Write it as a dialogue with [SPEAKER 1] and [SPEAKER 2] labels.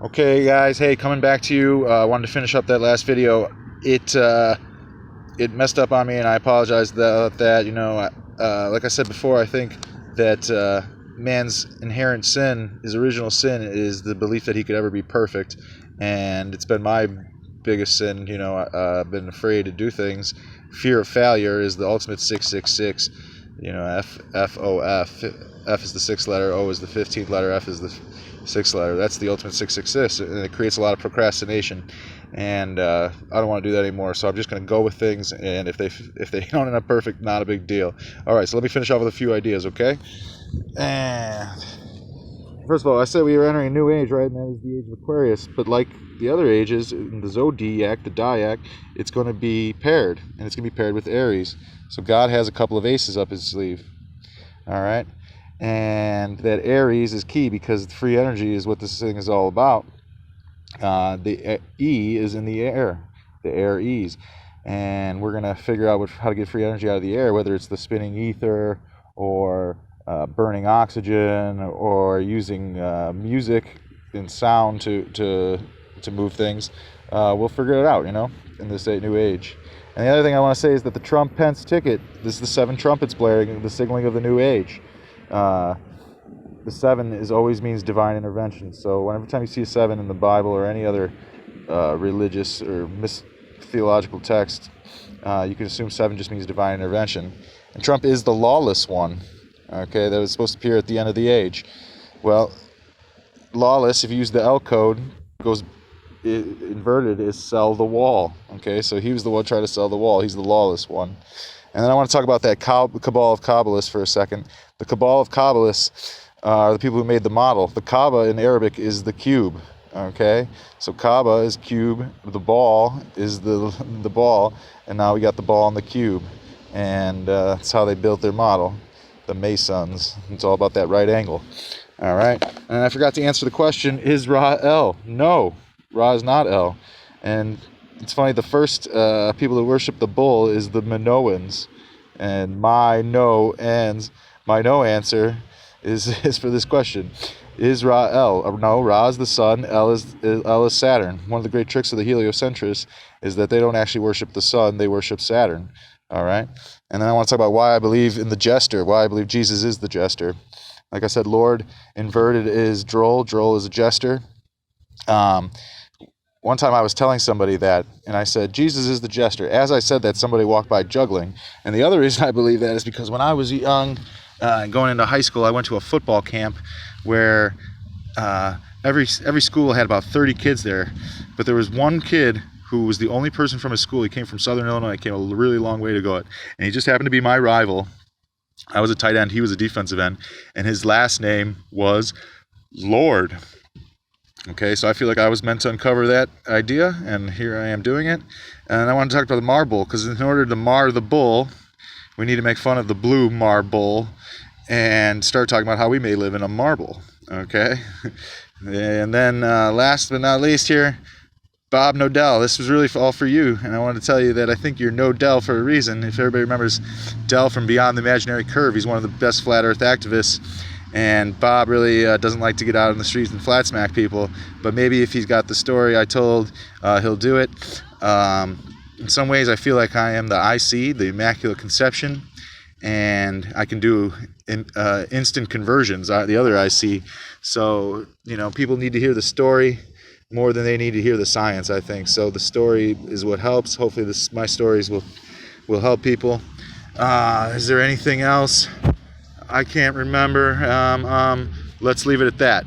[SPEAKER 1] Okay, guys. Hey, coming back to you. I wanted to finish up that last video. It messed up on me, and I apologize about that. Like I said before, I think that man's inherent sin, his original sin, is the belief that he could ever be perfect, and it's been my biggest sin. I've been afraid to do things. Fear of failure is the ultimate 666. FOF. F is the sixth letter, O is the 15th letter, F is the sixth letter. That's the ultimate 666, and it creates a lot of procrastination. And I don't want to do that anymore, so I'm just going to go with things, and if they don't end up perfect, not a big deal. All right, so let me finish off with a few ideas, okay? And first of all, I said we were entering a new age, right? And that is the age of Aquarius. But like the other ages, in the zodiac, the Diac, it's going to be paired, and it's going to be paired with Aries. So God has a couple of aces up his sleeve. All right? And that Aries is key because free energy is what this thing is all about. The E is in the air, the air E's. And we're going to figure out how to get free energy out of the air, whether it's the spinning ether or burning oxygen or using music and sound to move things. We'll figure it out, in this new age. And the other thing I want to say is that the Trump-Pence ticket, this is the 7 trumpets blaring, the signaling of the new age. The 7 always means divine intervention. So whenever time you see a 7 in the Bible or any other religious or theological text, you can assume 7 just means divine intervention. And Trump is the lawless one, okay, that was supposed to appear at the end of the age. Well, lawless, if you use the L code, goes inverted, is sell the wall. Okay, so he was the one trying to sell the wall. He's the lawless one. And then I want to talk about that cabal of Kabbalists for a second. The cabal of Kabbalists are the people who made the model. The Kaaba in Arabic is the cube. Okay, so Kaaba is cube. The ball is the ball, and now we got the ball and the cube, and that's how they built their model. The Masons. It's all about that right angle. All right, and I forgot to answer the question: is Ra L? No, Ra is not L. And it's funny, the first people that worship the bull is the Minoans, and my no answer is for this question: is Ra El? No, Ra is the sun, L is Saturn. One of the great tricks of the heliocentrists is that they don't actually worship the sun; they worship Saturn. All right, and then I want to talk about why I believe in the jester, why I believe Jesus is the jester. Like I said, Lord inverted is droll. Droll is a jester. One time I was telling somebody that, and I said, Jesus is the jester. As I said that, somebody walked by juggling. And the other reason I believe that is because when I was young, going into high school, I went to a football camp where every school had about 30 kids there. But there was one kid who was the only person from his school. He came from Southern Illinois. He came a really long way to go. And he just happened to be my rival. I was a tight end. He was a defensive end. And his last name was Lord. Okay, so I feel like I was meant to uncover that idea, and here I am doing it. And I want to talk about the marble, because in order to mar the bull, we need to make fun of the blue marble and start talking about how we may live in a marble. Okay, and then last but not least here, Bob Nodell. This was really all for you, and I wanted to tell you that I think you're Nodell for a reason. If everybody remembers Dell from Beyond the Imaginary Curve, he's one of the best flat earth activists. And Bob really doesn't like to get out on the streets and flat smack people, but maybe if he's got the story I told, he'll do it. In some ways, I feel like I am the IC, the Immaculate Conception, and I can do instant conversions, the other IC. So, people need to hear the story more than they need to hear the science, I think. So the story is what helps. Hopefully my stories will help people. Is there anything else? I can't remember. Let's leave it at that.